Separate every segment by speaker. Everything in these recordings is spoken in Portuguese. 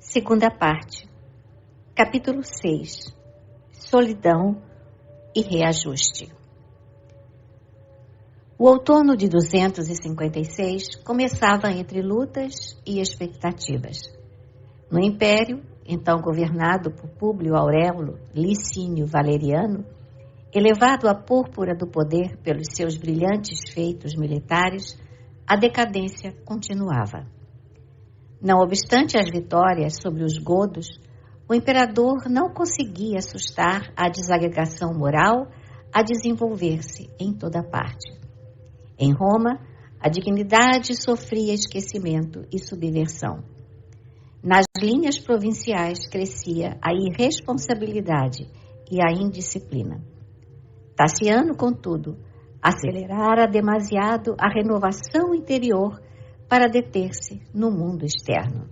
Speaker 1: Segunda parte, capítulo 6, Solidão e Reajuste. O outono de 256 começava entre lutas e expectativas. No Império, então governado por Públio Aurélio Licínio Valeriano, elevado à púrpura do poder pelos seus brilhantes feitos militares, a decadência continuava. Não obstante as vitórias sobre os godos, o imperador não conseguia assustar a desagregação moral a desenvolver-se em toda parte. Em Roma, a dignidade sofria esquecimento e subversão. Nas linhas provinciais crescia a irresponsabilidade e a indisciplina. Taciano, contudo, acelerara demasiado a renovação interior para deter-se no mundo externo.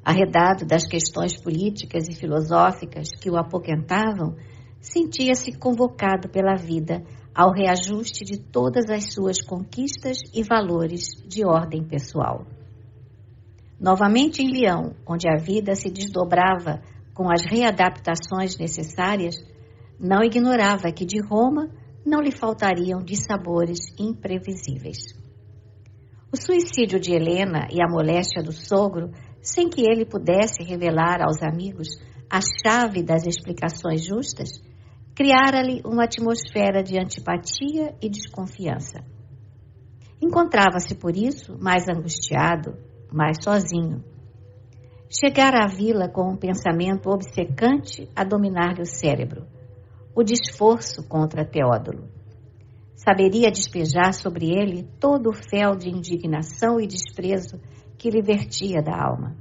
Speaker 1: Arredado das questões políticas e filosóficas que o apoquentavam, sentia-se convocado pela vida ao reajuste de todas as suas conquistas e valores de ordem pessoal. Novamente em Leão, onde a vida se desdobrava com as readaptações necessárias, não ignorava que de Roma não lhe faltariam dissabores imprevisíveis. O suicídio de Helena e a moléstia do sogro, sem que ele pudesse revelar aos amigos a chave das explicações justas, criara-lhe uma atmosfera de antipatia e desconfiança. Encontrava-se, por isso, mais angustiado, mais sozinho. Chegara à vila com um pensamento obcecante a dominar-lhe o cérebro, o desforço contra Teódulo. Saberia despejar sobre ele todo o fel de indignação e desprezo que lhe vertia da alma.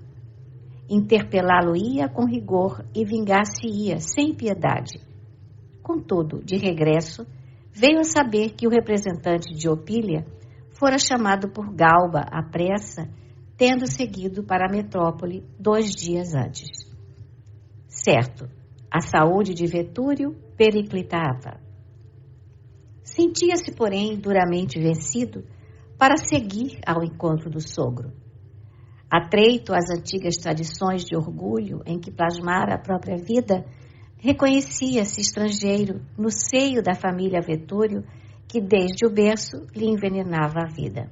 Speaker 1: Interpelá-lo-ia com rigor e vingar-se-ia sem piedade. Contudo, de regresso, veio a saber que o representante de Opília fora chamado por Galba à pressa, tendo seguido para a metrópole 2 dias antes. Certo, a saúde de Vetúrio periclitava. Sentia-se, porém, duramente vencido para seguir ao encontro do sogro. Atreito às antigas tradições de orgulho em que plasmara a própria vida, reconhecia-se estrangeiro no seio da família Vetúrio, que desde o berço lhe envenenava a vida.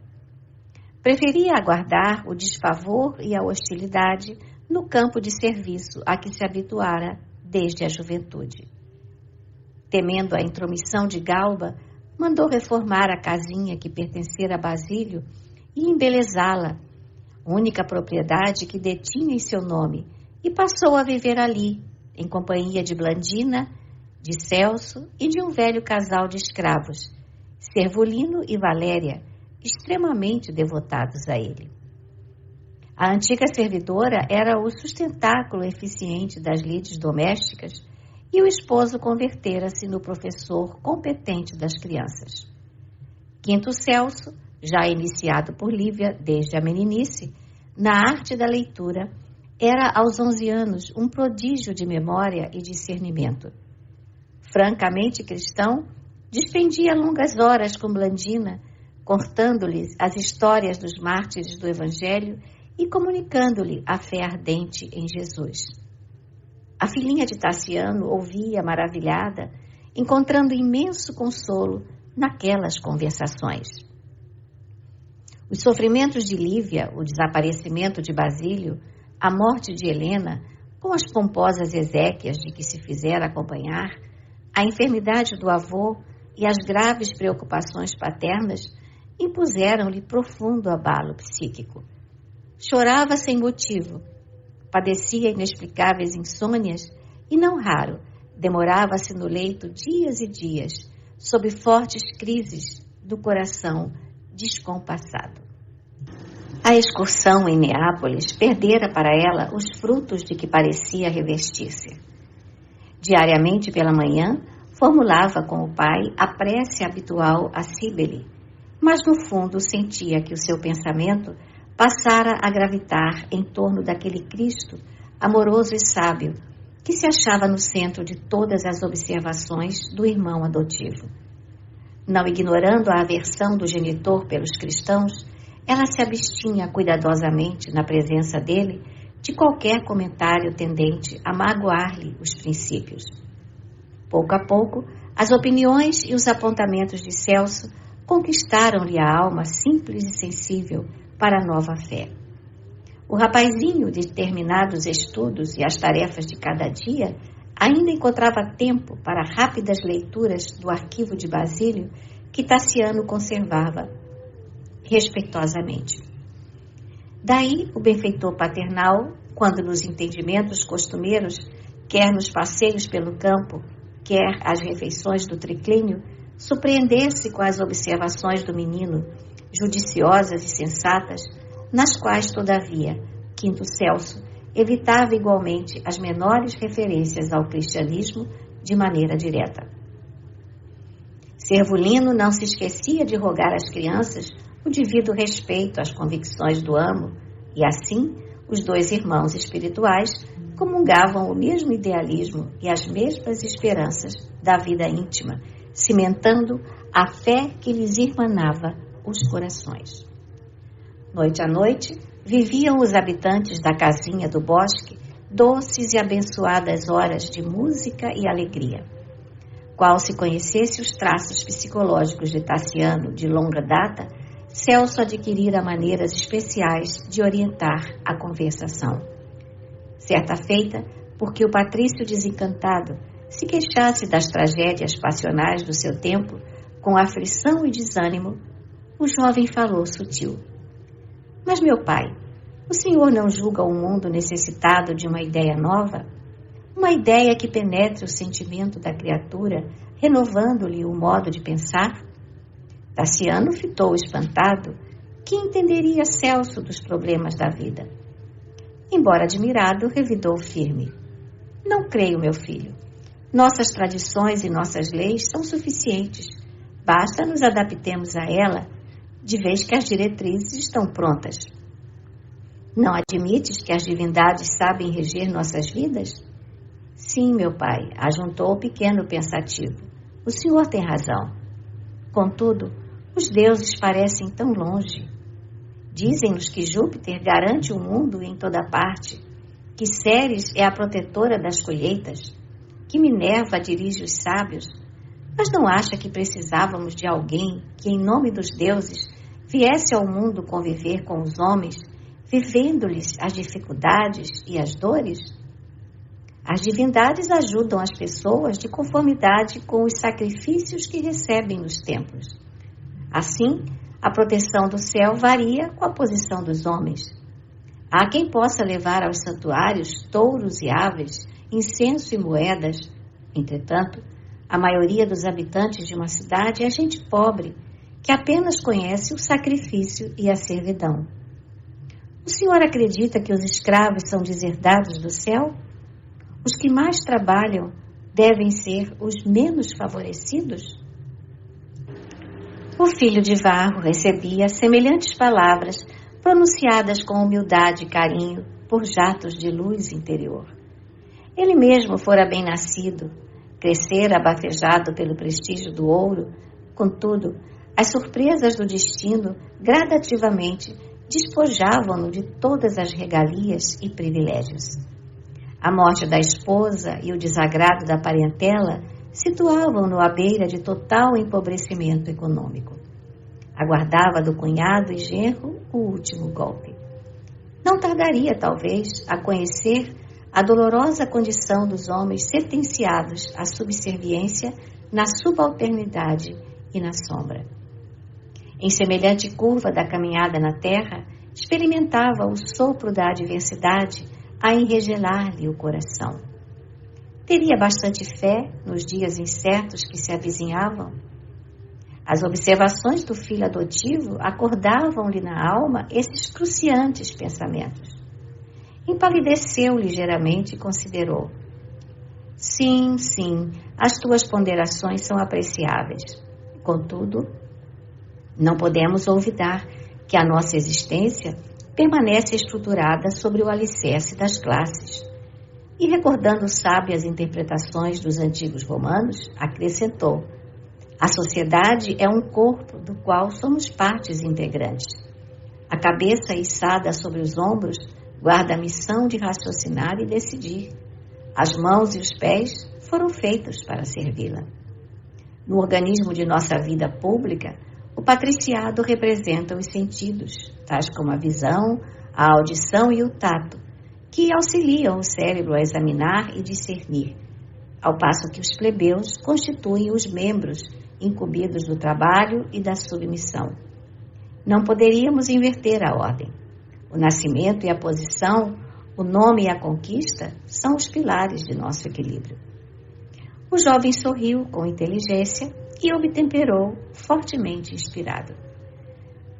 Speaker 1: Preferia aguardar o desfavor e a hostilidade no campo de serviço a que se habituara desde a juventude. Temendo a intromissão de Galba, mandou reformar a casinha que pertencera a Basílio e embelezá-la, única propriedade que detinha em seu nome, e passou a viver ali, em companhia de Blandina, de Celso e de um velho casal de escravos, Servolino e Valéria, extremamente devotados a ele. A antiga servidora era o sustentáculo eficiente das lides domésticas e o esposo convertera-se no professor competente das crianças. Quinto Celso, já iniciado por Lívia desde a meninice, na arte da leitura, era aos 11 anos um prodígio de memória e discernimento. Francamente cristão, despendia longas horas com Blandina, contando-lhes as histórias dos mártires do Evangelho e comunicando-lhe a fé ardente em Jesus. A filhinha de Taciano ouvia maravilhada, encontrando imenso consolo naquelas conversações. Os sofrimentos de Lívia, o desaparecimento de Basílio, a morte de Helena, com as pomposas exéquias de que se fizera acompanhar, a enfermidade do avô e as graves preocupações paternas impuseram-lhe profundo abalo psíquico. Chorava sem motivo, padecia inexplicáveis insônias e, não raro, demorava-se no leito dias e dias, sob fortes crises do coração descompassado. A excursão em Neápolis perdera para ela os frutos de que parecia revestir-se. Diariamente pela manhã, formulava com o pai a prece habitual a Cíbele, mas no fundo sentia que o seu pensamento passara a gravitar em torno daquele Cristo amoroso e sábio que se achava no centro de todas as observações do irmão adotivo. Não ignorando a aversão do genitor pelos cristãos, ela se abstinha cuidadosamente, na presença dele, de qualquer comentário tendente a magoar-lhe os princípios. Pouco a pouco, as opiniões e os apontamentos de Celso conquistaram-lhe a alma simples e sensível para a nova fé. O rapazinho de terminados estudos e as tarefas de cada dia ainda encontrava tempo para rápidas leituras do arquivo de Basílio que Tassiano conservava respeitosamente. Daí o benfeitor paternal, quando nos entendimentos costumeiros, quer nos passeios pelo campo, quer às refeições do triclínio, surpreender-se com as observações do menino, judiciosas e sensatas, nas quais, todavia, Quinto Celso evitava igualmente as menores referências ao cristianismo de maneira direta. Servulino não se esquecia de rogar às crianças o devido respeito às convicções do amo, e assim os dois irmãos espirituais comungavam o mesmo idealismo e as mesmas esperanças da vida íntima, cimentando a fé que lhes irmanava os corações. Noite a noite, viviam os habitantes da casinha do bosque doces e abençoadas horas de música e alegria. Qual se conhecesse os traços psicológicos de Tassiano de longa data, Celso adquirira maneiras especiais de orientar a conversação. Certa feita, porque o patrício desencantado se queixasse das tragédias passionais do seu tempo, com aflição e desânimo, o jovem falou sutil. Mas, meu pai, o senhor não julga o mundo necessitado de uma ideia nova? Uma ideia que penetre o sentimento da criatura, renovando-lhe o modo de pensar? Tassiano fitou espantado. Que entenderia Celso dos problemas da vida? Embora admirado, revidou firme. Não creio, meu filho. Nossas tradições e nossas leis são suficientes. Basta nos adaptemos a ela, de vez que as diretrizes estão prontas. Não admites que as divindades sabem reger nossas vidas? Sim, meu pai, ajuntou o pequeno pensativo. O senhor tem razão. Contudo, os deuses parecem tão longe. Dizem-nos que Júpiter garante o mundo em toda parte, que Ceres é a protetora das colheitas, que Minerva dirige os sábios. Mas não acha que precisávamos de alguém que, em nome dos deuses, viesse ao mundo conviver com os homens, vivendo-lhes as dificuldades e as dores? As divindades ajudam as pessoas de conformidade com os sacrifícios que recebem nos templos. Assim, a proteção do céu varia com a posição dos homens. Há quem possa levar aos santuários touros e aves, incenso e moedas. Entretanto, a maioria dos habitantes de uma cidade é gente pobre, que apenas conhece o sacrifício e a servidão. O senhor acredita que os escravos são deserdados do céu? Os que mais trabalham devem ser os menos favorecidos? O filho de Varro recebia semelhantes palavras pronunciadas com humildade e carinho por jatos de luz interior. Ele mesmo fora bem nascido, crescera abafejado pelo prestígio do ouro. Contudo, as surpresas do destino gradativamente despojavam-no de todas as regalias e privilégios. A morte da esposa e o desagrado da parentela situavam-no à beira de total empobrecimento econômico. Aguardava do cunhado e genro o último golpe. Não tardaria, talvez, a conhecer a dolorosa condição dos homens sentenciados à subserviência na subalternidade e na sombra. Em semelhante curva da caminhada na terra, experimentava o sopro da adversidade a enregelar-lhe o coração. Teria bastante fé nos dias incertos que se avizinhavam? As observações do filho adotivo acordavam-lhe na alma esses cruciantes pensamentos. Empalideceu ligeiramente e considerou. Sim, as tuas ponderações são apreciáveis. Contudo, não podemos olvidar que a nossa existência permanece estruturada sobre o alicerce das classes. E recordando sábias interpretações dos antigos romanos, acrescentou: a sociedade é um corpo do qual somos partes integrantes. A cabeça içada sobre os ombros guarda a missão de raciocinar e decidir. As mãos e os pés foram feitos para servi-la. No organismo de nossa vida pública, o patriciado representa os sentidos, tais como a visão, a audição e o tato, que auxiliam o cérebro a examinar e discernir, ao passo que os plebeus constituem os membros incumbidos do trabalho e da submissão. Não poderíamos inverter a ordem. O nascimento e a posição, o nome e a conquista são os pilares de nosso equilíbrio. O jovem sorriu com inteligência e obtemperou, fortemente inspirado.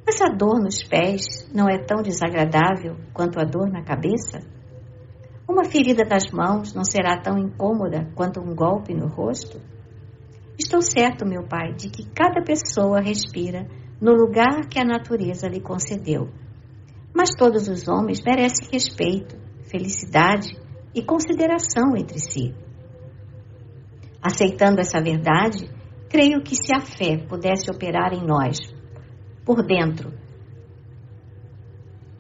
Speaker 1: Mas a dor nos pés não é tão desagradável quanto a dor na cabeça? Uma ferida das mãos não será tão incômoda quanto um golpe no rosto? Estou certo, meu pai, de que cada pessoa respira no lugar que a natureza lhe concedeu. Mas todos os homens merecem respeito, felicidade e consideração entre si. Aceitando essa verdade, creio que se a fé pudesse operar em nós, por dentro,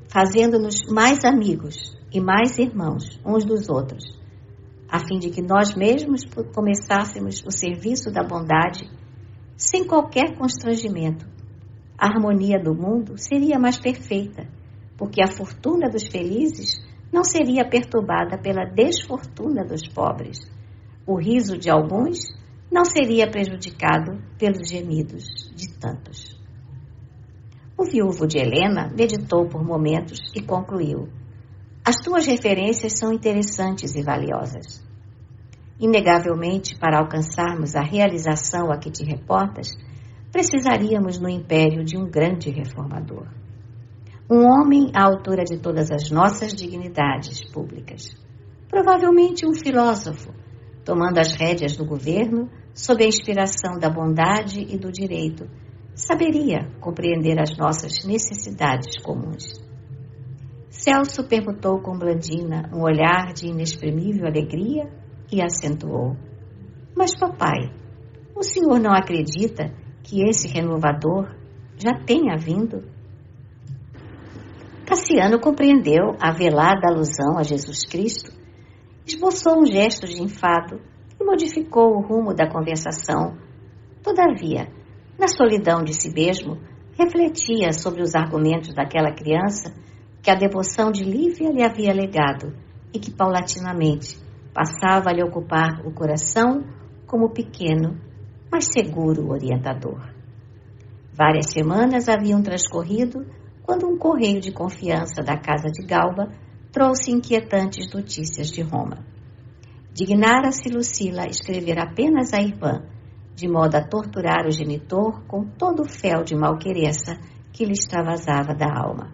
Speaker 1: fazendo-nos mais amigos e mais irmãos uns dos outros, a fim de que nós mesmos começássemos o serviço da bondade sem qualquer constrangimento, a harmonia do mundo seria mais perfeita, porque a fortuna dos felizes não seria perturbada pela desfortuna dos pobres. O riso de alguns não seria prejudicado pelos gemidos de tantos. O viúvo de Helena meditou por momentos e concluiu: as tuas referências são interessantes e valiosas. Inegavelmente, para alcançarmos a realização a que te reportas, precisaríamos no império de um grande reformador. Um homem à altura de todas as nossas dignidades públicas. Provavelmente um filósofo, tomando as rédeas do governo, sob a inspiração da bondade e do direito, saberia compreender as nossas necessidades comuns. Celso perguntou com Blandina um olhar de inexprimível alegria e acentuou: mas, papai, o senhor não acredita que esse renovador já tenha vindo? Cassiano compreendeu a velada alusão a Jesus Cristo, esboçou um gesto de enfado e modificou o rumo da conversação. Todavia, na solidão de si mesmo, refletia sobre os argumentos daquela criança que a devoção de Lívia lhe havia legado e que, paulatinamente, passava a lhe ocupar o coração como pequeno, mas seguro orientador. Várias semanas haviam transcorrido quando um correio de confiança da casa de Galba trouxe inquietantes notícias de Roma. Dignara-se Lucila escrever apenas à irmã, de modo a torturar o genitor com todo o fel de malquerença que lhe extravasava da alma.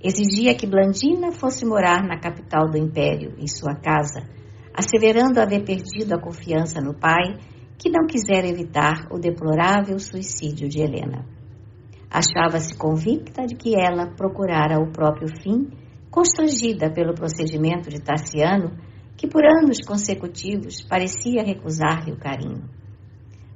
Speaker 1: Exigia que Blandina fosse morar na capital do império, em sua casa, asseverando haver perdido a confiança no pai, que não quisera evitar o deplorável suicídio de Helena. Achava-se convicta de que ela procurara o próprio fim, constrangida pelo procedimento de Tassiano, que por anos consecutivos parecia recusar-lhe o carinho.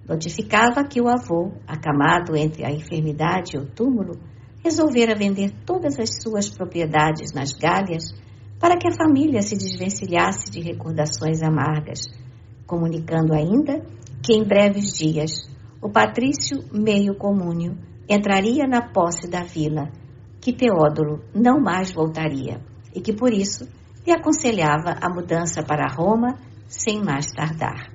Speaker 1: Notificava que o avô, acamado entre a enfermidade e o túmulo, resolvera vender todas as suas propriedades nas Gálias para que a família se desvencilhasse de recordações amargas, comunicando ainda que em breves dias o patrício meio comúnio entraria na posse da vila, que Teódulo não mais voltaria e que por isso lhe aconselhava a mudança para Roma sem mais tardar.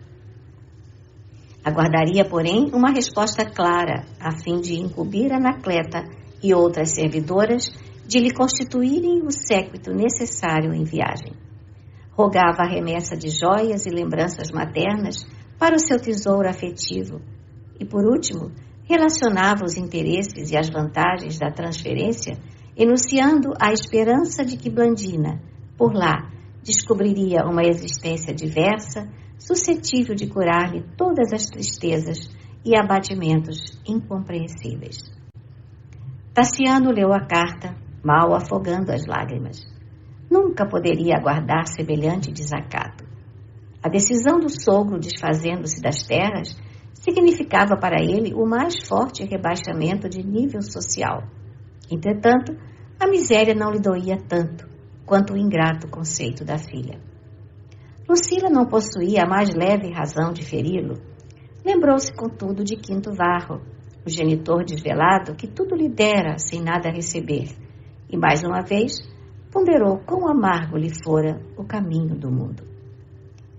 Speaker 1: Aguardaria, porém, uma resposta clara a fim de incumbir Anacleta e outras servidoras de lhe constituírem o séquito necessário em viagem. Rogava a remessa de joias e lembranças maternas para o seu tesouro afetivo e, por último, relacionava os interesses e as vantagens da transferência, enunciando a esperança de que Blandina, por lá, descobriria uma existência diversa, suscetível de curar-lhe todas as tristezas e abatimentos incompreensíveis. Tassiano leu a carta, mal afogando as lágrimas. Nunca poderia aguardar semelhante desacato. A decisão do sogro desfazendo-se das terras significava para ele o mais forte rebaixamento de nível social. Entretanto, a miséria não lhe doía tanto quanto o ingrato conceito da filha. Lucila não possuía a mais leve razão de feri-lo. Lembrou-se, contudo, de Quinto Varro, o genitor desvelado que tudo lhe dera sem nada receber, e mais uma vez ponderou quão amargo lhe fora o caminho do mundo.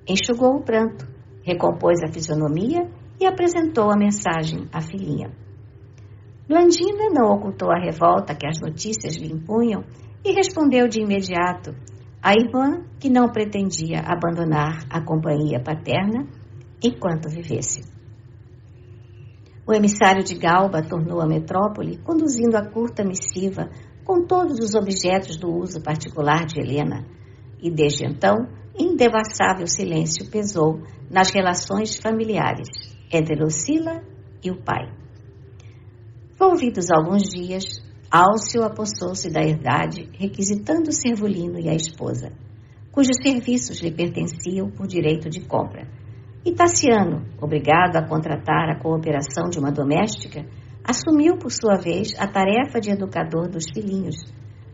Speaker 1: Enxugou o pranto, recompôs a fisionomia e apresentou a mensagem à filhinha. Blandina não ocultou a revolta que as notícias lhe impunham e respondeu de imediato à irmã que não pretendia abandonar a companhia paterna enquanto vivesse. O emissário de Galba tornou à metrópole, conduzindo a curta missiva com todos os objetos do uso particular de Helena, e desde então, indevassável silêncio pesou nas relações familiares entre Lucila e o pai. Volvidos alguns dias, Álcio apossou-se da herdade, requisitando o servolino e a esposa, cujos serviços lhe pertenciam por direito de compra. E Tassiano, obrigado a contratar a cooperação de uma doméstica, assumiu por sua vez a tarefa de educador dos filhinhos,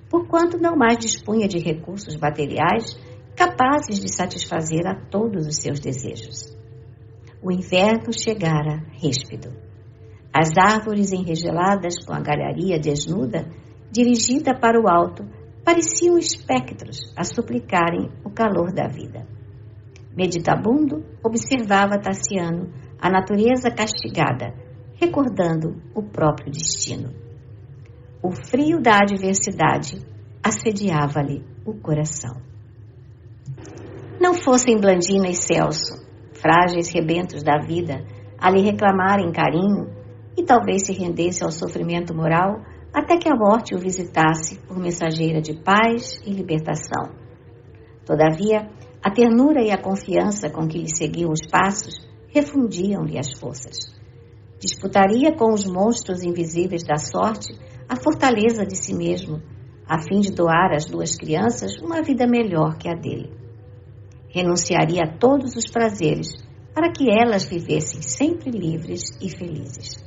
Speaker 1: porquanto não mais dispunha de recursos materiais capazes de satisfazer a todos os seus desejos. O inverno chegara ríspido. As árvores enregeladas com a galharia desnuda, dirigida para o alto, pareciam espectros a suplicarem o calor da vida. Meditabundo, observava Tassiano a natureza castigada, recordando o próprio destino. O frio da adversidade assediava-lhe o coração. Não fossem Blandina e Celso, frágeis rebentos da vida, a lhe reclamarem carinho, e talvez se rendesse ao sofrimento moral até que a morte o visitasse por mensageira de paz e libertação. Todavia, a ternura e a confiança com que lhe seguiam os passos refundiam-lhe as forças. Disputaria com os monstros invisíveis da sorte a fortaleza de si mesmo, a fim de doar às duas crianças uma vida melhor que a dele. Renunciaria a todos os prazeres para que elas vivessem sempre livres e felizes.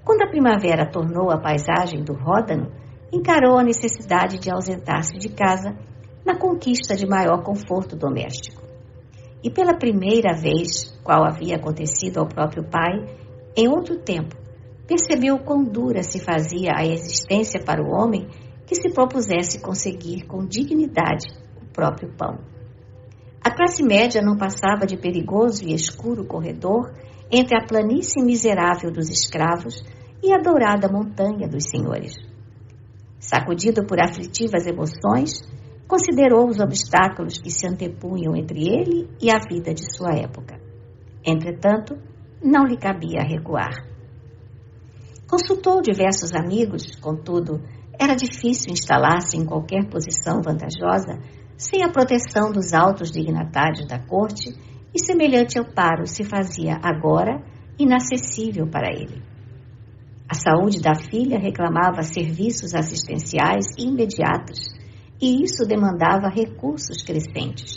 Speaker 1: Quando a primavera tornou a paisagem do Ródano, encarou a necessidade de ausentar-se de casa na conquista de maior conforto doméstico. E pela primeira vez, qual havia acontecido ao próprio pai, em outro tempo, percebeu quão dura se fazia a existência para o homem que se propusesse conseguir com dignidade o próprio pão. A classe média não passava de perigoso e escuro corredor entre a planície miserável dos escravos e a dourada montanha dos senhores. Sacudido por aflitivas emoções, considerou os obstáculos que se antepunham entre ele e a vida de sua época. Entretanto, não lhe cabia recuar. Consultou diversos amigos, contudo, era difícil instalar-se em qualquer posição vantajosa sem a proteção dos altos dignatários da corte, e semelhante amparo se fazia agora inacessível para ele. A saúde da filha reclamava serviços assistenciais imediatos, e isso demandava recursos crescentes.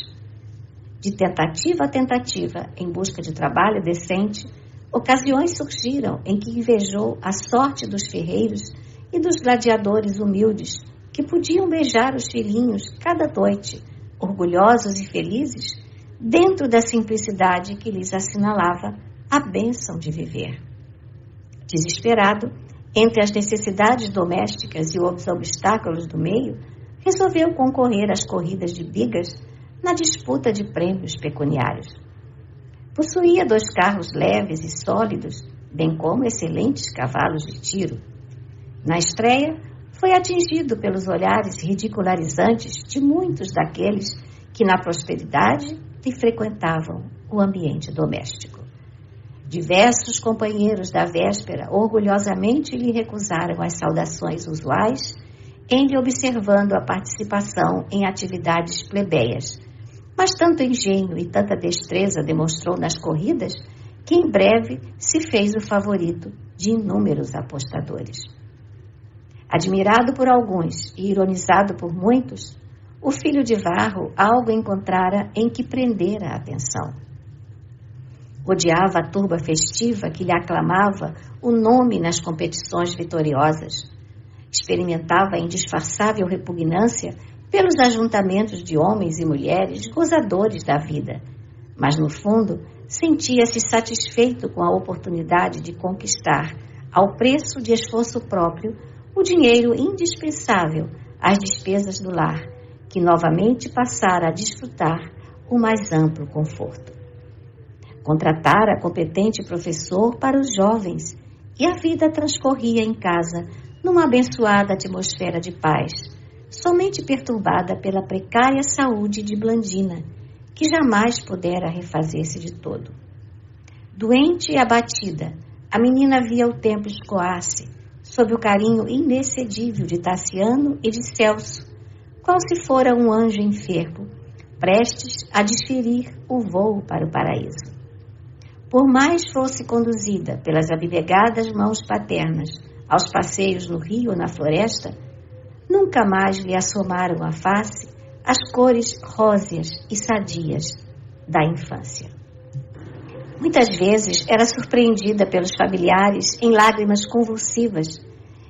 Speaker 1: De tentativa a tentativa, em busca de trabalho decente, ocasiões surgiram em que invejou a sorte dos ferreiros e dos gladiadores humildes, que podiam beijar os filhinhos cada noite, orgulhosos e felizes, dentro da simplicidade que lhes assinalava a bênção de viver. Desesperado, entre as necessidades domésticas e os obstáculos do meio, resolveu concorrer às corridas de bigas na disputa de prêmios pecuniários. Possuía 2 carros leves e sólidos, bem como excelentes cavalos de tiro. Na estreia, foi atingido pelos olhares ridicularizantes de muitos daqueles que na prosperidade lhe frequentavam o ambiente doméstico. Diversos companheiros da véspera orgulhosamente lhe recusaram as saudações usuais, em lhe observando a participação em atividades plebeias, mas tanto engenho e tanta destreza demonstrou nas corridas que em breve se fez o favorito de inúmeros apostadores. Admirado por alguns e ironizado por muitos, o filho de Varro algo encontrara em que prender a atenção. Odiava a turba festiva que lhe aclamava o nome nas competições vitoriosas. Experimentava a indisfarçável repugnância pelos ajuntamentos de homens e mulheres gozadores da vida, mas no fundo sentia-se satisfeito com a oportunidade de conquistar, ao preço de esforço próprio, o dinheiro indispensável às despesas do lar, que novamente passara a desfrutar o mais amplo conforto. Contratara competente professor para os jovens e a vida transcorria em casa numa abençoada atmosfera de paz, somente perturbada pela precária saúde de Blandina, que jamais pudera refazer-se de todo. Doente e abatida, a menina via o tempo escoar-se, sob o carinho inexcedível de Tassiano e de Celso, qual se fora um anjo enfermo, prestes a desferir o voo para o paraíso. Por mais fosse conduzida pelas abnegadas mãos paternas aos passeios no rio ou na floresta, nunca mais lhe assomaram à face as cores róseas e sadias da infância. Muitas vezes era surpreendida pelos familiares em lágrimas convulsivas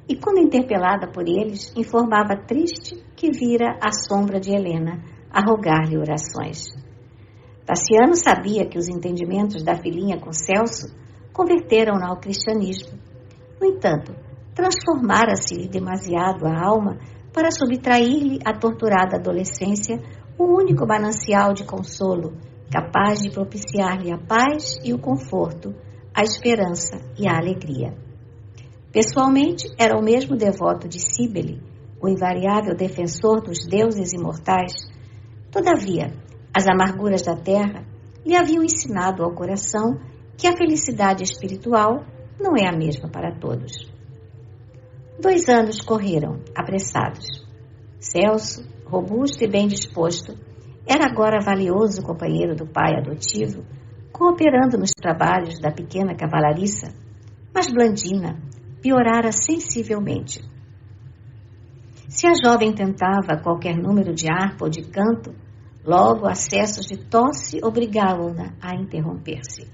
Speaker 1: e, quando interpelada por eles, informava triste que vira a sombra de Helena a rogar-lhe orações. Tassiano sabia que os entendimentos da filhinha com Celso converteram-na ao cristianismo. No entanto, transformara-se-lhe demasiado a alma para subtrair-lhe à torturada adolescência o único manancial de consolo capaz de propiciar-lhe a paz e o conforto, a esperança e a alegria. Pessoalmente, era o mesmo devoto de Cíbele, o invariável defensor dos deuses imortais. Todavia, as amarguras da terra lhe haviam ensinado ao coração que a felicidade espiritual não é a mesma para todos. 2 anos correram, apressados. Celso, robusto e bem disposto, era agora valioso companheiro do pai adotivo, cooperando nos trabalhos da pequena cavalariça, mas Blandina piorara sensivelmente. Se a jovem tentava qualquer número de harpa ou de canto, logo acessos de tosse obrigavam-na a interromper-se.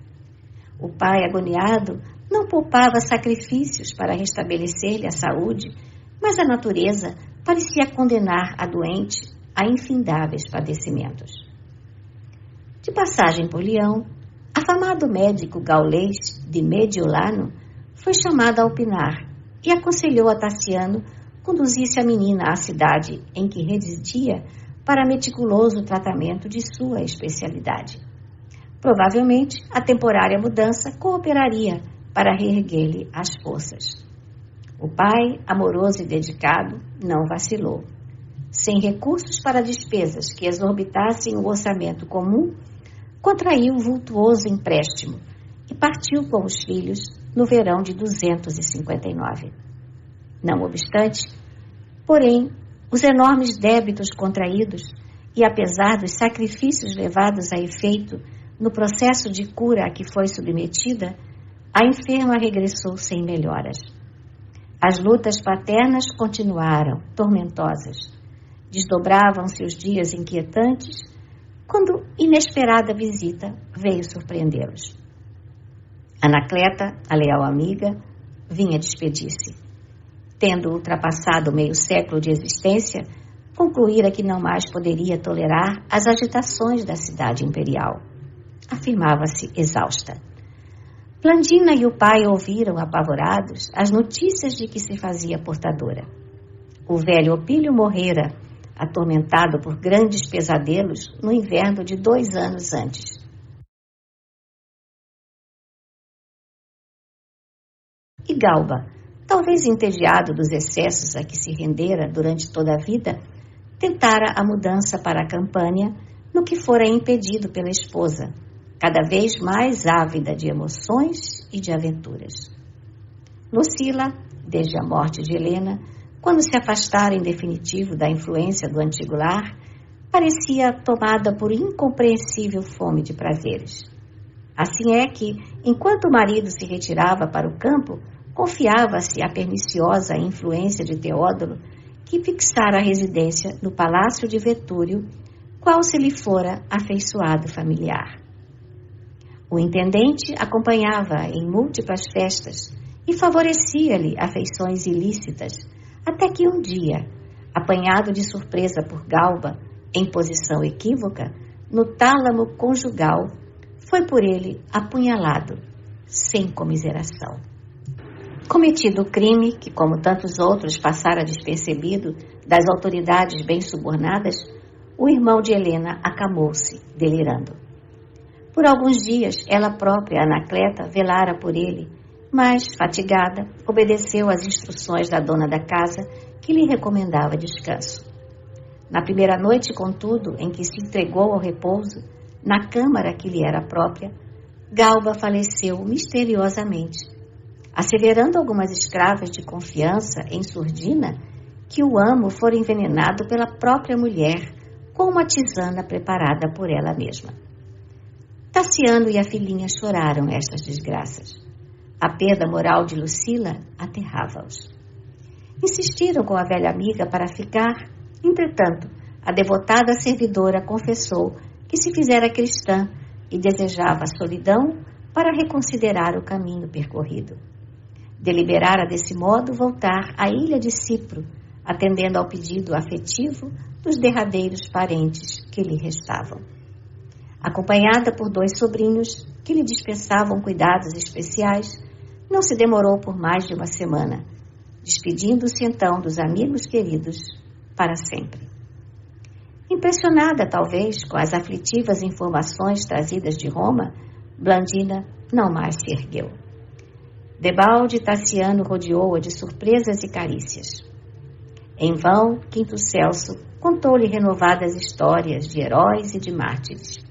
Speaker 1: O pai, agoniado, não poupava sacrifícios para restabelecer-lhe a saúde, mas a natureza parecia condenar a doente a infindáveis padecimentos. De passagem por Leão, afamado médico gaulês de Mediolano foi chamado a opinar e aconselhou a Tassiano conduzisse a menina à cidade em que residia para meticuloso tratamento de sua especialidade. Provavelmente, a temporária mudança cooperaria para reerguer-lhe as forças. O pai, amoroso e dedicado, não vacilou. Sem recursos para despesas que exorbitassem o orçamento comum, contraiu um vultuoso empréstimo e partiu com os filhos no verão de 259. Não obstante, porém, os enormes débitos contraídos e apesar dos sacrifícios levados a efeito no processo de cura a que foi submetida, a enferma regressou sem melhoras. As lutas paternas continuaram, tormentosas. Desdobravam-se os dias inquietantes, quando inesperada visita veio surpreendê-los. Anacleta, a leal amiga, vinha despedir-se. Tendo ultrapassado meio século de existência, concluíra que não mais poderia tolerar as agitações da cidade imperial. Afirmava-se exausta. Blandina e o pai ouviram apavorados as notícias de que se fazia portadora. O velho Opílio morrera, atormentado por grandes pesadelos no inverno de 2 anos antes. E Galba, talvez entediado dos excessos a que se rendera durante toda a vida, tentara a mudança para a Campânia, no que fora impedido pela esposa, cada vez mais ávida de emoções e de aventuras. Lucila, desde a morte de Helena, quando se afastara em definitivo da influência do antigo lar, parecia tomada por incompreensível fome de prazeres. Assim é que, enquanto o marido se retirava para o campo, confiava-se à perniciosa influência de Teódolo, que fixara a residência no palácio de Vetúrio, qual se lhe fora afeiçoado familiar. O intendente acompanhava em múltiplas festas e favorecia-lhe afeições ilícitas, até que um dia, apanhado de surpresa por Galba, em posição equívoca, no tálamo conjugal, foi por ele apunhalado, sem comiseração. Cometido o crime, que como tantos outros passara despercebido das autoridades bem subornadas, o irmão de Helena acamou-se, delirando. Por alguns dias, ela própria, Anacleta, velara por ele, mas, fatigada, obedeceu às instruções da dona da casa, que lhe recomendava descanso. Na primeira noite, contudo, em que se entregou ao repouso, na câmara que lhe era própria, Galba faleceu misteriosamente, asseverando algumas escravas de confiança em surdina que o amo fora envenenado pela própria mulher com uma tisana preparada por ela mesma. Tassiano e a filhinha choraram estas desgraças. A perda moral de Lucila aterrava-os. Insistiram com a velha amiga para ficar. Entretanto, a devotada servidora confessou que se fizera cristã e desejava a solidão para reconsiderar o caminho percorrido. Deliberara desse modo voltar à ilha de Cipro, atendendo ao pedido afetivo dos derradeiros parentes que lhe restavam. Acompanhada por 2 sobrinhos que lhe dispensavam cuidados especiais, não se demorou por mais de uma semana, despedindo-se então dos amigos queridos para sempre. Impressionada, talvez, com as aflitivas informações trazidas de Roma, Blandina não mais se ergueu. Debalde, Tassiano rodeou-a de surpresas e carícias. Em vão, Quinto Celso contou-lhe renovadas histórias de heróis e de mártires.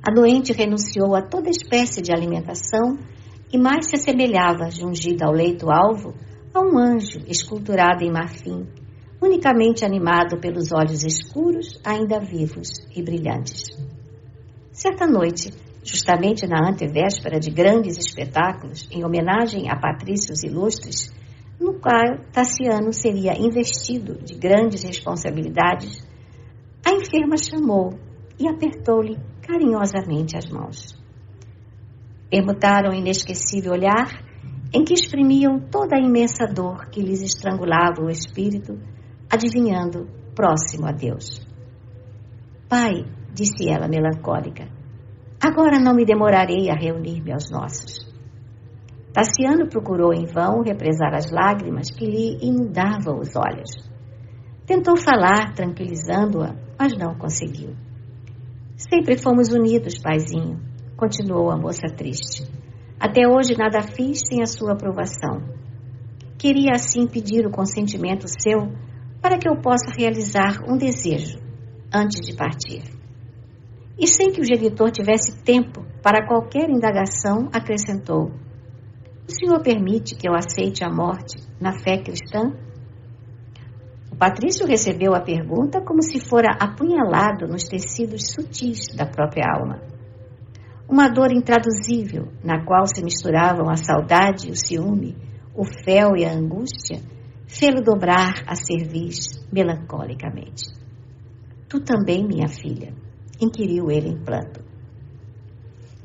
Speaker 1: A doente renunciou a toda espécie de alimentação e mais se assemelhava, jungida ao leito-alvo, a um anjo esculturado em marfim, unicamente animado pelos olhos escuros, ainda vivos e brilhantes. Certa noite, justamente na antevéspera de grandes espetáculos, em homenagem a patrícios ilustres, no qual Tassiano seria investido de grandes responsabilidades, a enferma chamou e apertou-lhe carinhosamente as mãos. Permutaram o inesquecível olhar em que exprimiam toda a imensa dor que lhes estrangulava o espírito, adivinhando próximo a Deus. Pai, disse ela melancólica, agora não me demorarei a reunir-me aos nossos. Tassiano procurou em vão represar as lágrimas que lhe inundavam os olhos. Tentou falar, tranquilizando-a, mas não conseguiu. Sempre fomos unidos, paizinho, continuou a moça triste. Até hoje nada fiz sem a sua aprovação. Queria assim pedir o consentimento seu para que eu possa realizar um desejo antes de partir. E sem que o genitor tivesse tempo para qualquer indagação, acrescentou: o senhor permite que eu aceite a morte na fé cristã? O patrício recebeu a pergunta como se fora apunhalado nos tecidos sutis da própria alma. Uma dor intraduzível, na qual se misturavam a saudade e o ciúme, o fel e a angústia, fê-lo dobrar a cerviz melancolicamente. Tu também, minha filha? Inquiriu ele em pranto.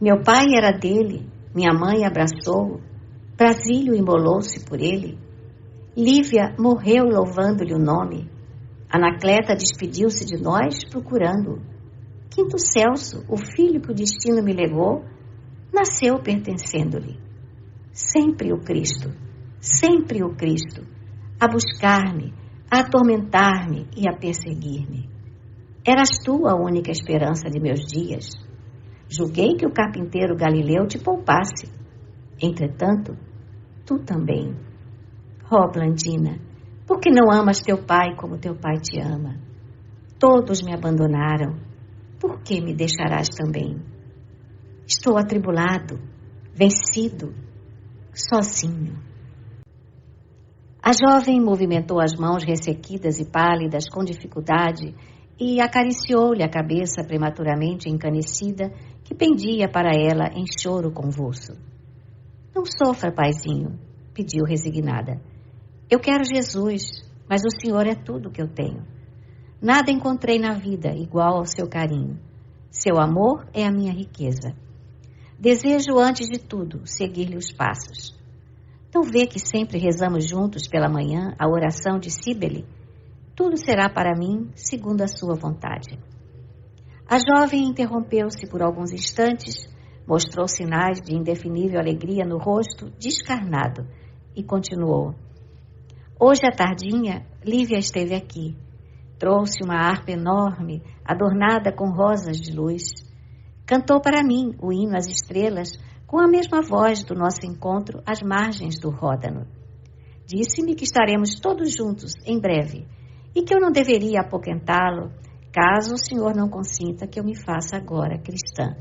Speaker 1: Meu pai era dele, minha mãe abraçou-o, Brasílio imolou-se por ele, Lívia morreu louvando-lhe o nome, Anacleta despediu-se de nós procurando-o. Quinto Celso, o filho que o destino me legou, nasceu pertencendo-lhe. Sempre o Cristo, a buscar-me, a atormentar-me e a perseguir-me. Eras tu a única esperança de meus dias. Julguei que o carpinteiro Galileu te poupasse. Entretanto, tu também. Ó Blandina, por que não amas teu pai como teu pai te ama? Todos me abandonaram. Por que me deixarás também? Estou atribulado, vencido, sozinho. A jovem movimentou as mãos ressequidas e pálidas com dificuldade e acariciou-lhe a cabeça prematuramente encanecida que pendia para ela em choro convulso. Não sofra, paizinho, pediu resignada. Eu quero Jesus, mas o Senhor é tudo que eu tenho. Nada encontrei na vida igual ao seu carinho. Seu amor é a minha riqueza. Desejo, antes de tudo, seguir-lhe os passos. Não vê que sempre rezamos juntos pela manhã a oração de Cíbele tudo será para mim segundo a sua vontade. A jovem interrompeu-se por alguns instantes, mostrou sinais de indefinível alegria no rosto descarnado e continuou. Hoje à tardinha, Lívia esteve aqui. Trouxe uma harpa enorme, adornada com rosas de luz. Cantou para mim o hino às estrelas com a mesma voz do nosso encontro às margens do Ródano. Disse-me que estaremos todos juntos em breve e que eu não deveria apoquentá-lo caso o Senhor não consinta que eu me faça agora cristã.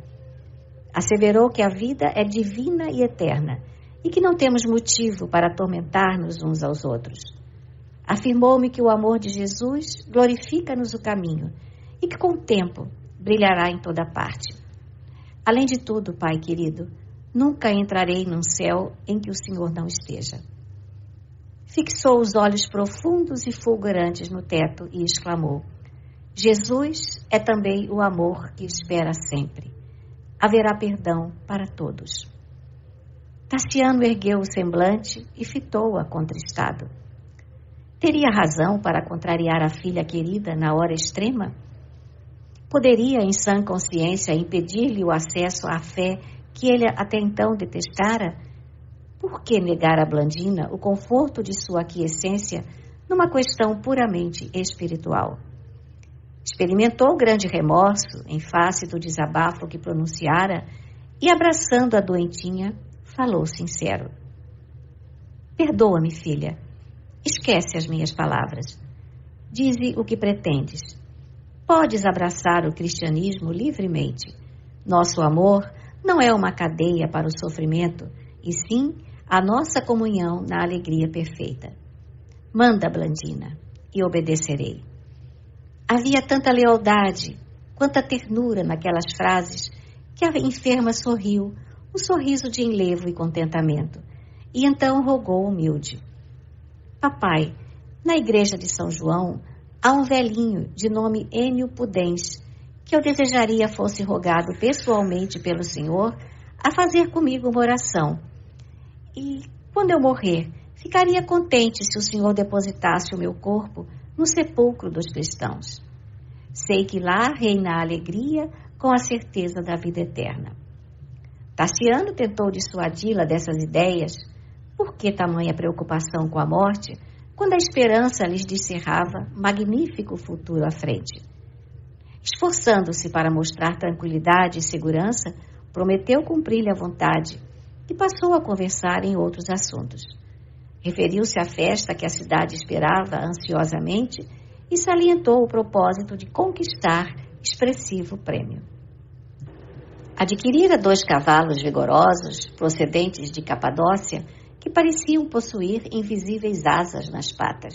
Speaker 1: Asseverou que a vida é divina e eterna e que não temos motivo para atormentar-nos uns aos outros. Afirmou-me que o amor de Jesus glorifica-nos o caminho e que com o tempo brilhará em toda parte. Além de tudo, Pai querido, nunca entrarei num céu em que o Senhor não esteja. Fixou os olhos profundos e fulgurantes no teto e exclamou, Jesus é também o amor que espera sempre. Haverá perdão para todos. Tassiano ergueu o semblante e fitou-a contristado. Teria razão para contrariar a filha querida na hora extrema? Poderia, em sã consciência, impedir-lhe o acesso à fé que ele até então detestara? Por que negar a Blandina o conforto de sua aquiescência numa questão puramente espiritual? Experimentou grande remorso em face do desabafo que pronunciara e, abraçando a doentinha, falou sincero. Perdoa-me, filha. Esquece as minhas palavras. Dize o que pretendes. Podes abraçar o cristianismo livremente. Nosso amor não é uma cadeia para o sofrimento, e sim a nossa comunhão na alegria perfeita. Manda, Blandina, e obedecerei. Havia tanta lealdade, quanta ternura naquelas frases, que a enferma sorriu, um sorriso de enlevo e contentamento, e então rogou humilde. Papai, na igreja de São João, há um velhinho de nome Ênio Pudens, que eu desejaria fosse rogado pessoalmente pelo Senhor a fazer comigo uma oração. E, quando eu morrer, ficaria contente se o Senhor depositasse o meu corpo no sepulcro dos cristãos. Sei que lá reina a alegria com a certeza da vida eterna. Tassiano tentou dissuadi-la dessas ideias. Por que tamanha preocupação com a morte, quando a esperança lhes descerrava magnífico futuro à frente? Esforçando-se para mostrar tranquilidade e segurança, prometeu cumprir-lhe a vontade e passou a conversar em outros assuntos. Referiu-se à festa que a cidade esperava ansiosamente e salientou o propósito de conquistar expressivo prêmio. Adquirira 2 cavalos vigorosos, procedentes de Capadócia, que pareciam possuir invisíveis asas nas patas.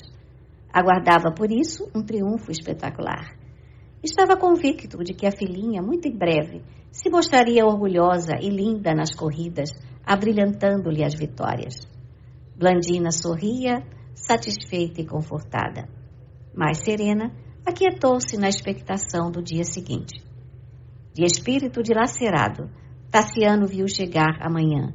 Speaker 1: Aguardava, por isso, um triunfo espetacular. Estava convicto de que a filhinha, muito em breve, se mostraria orgulhosa e linda nas corridas, abrilhantando-lhe as vitórias. Blandina sorria, satisfeita e confortada. Mais serena, aquietou-se na expectação do dia seguinte. De espírito dilacerado, Tassiano viu chegar a manhã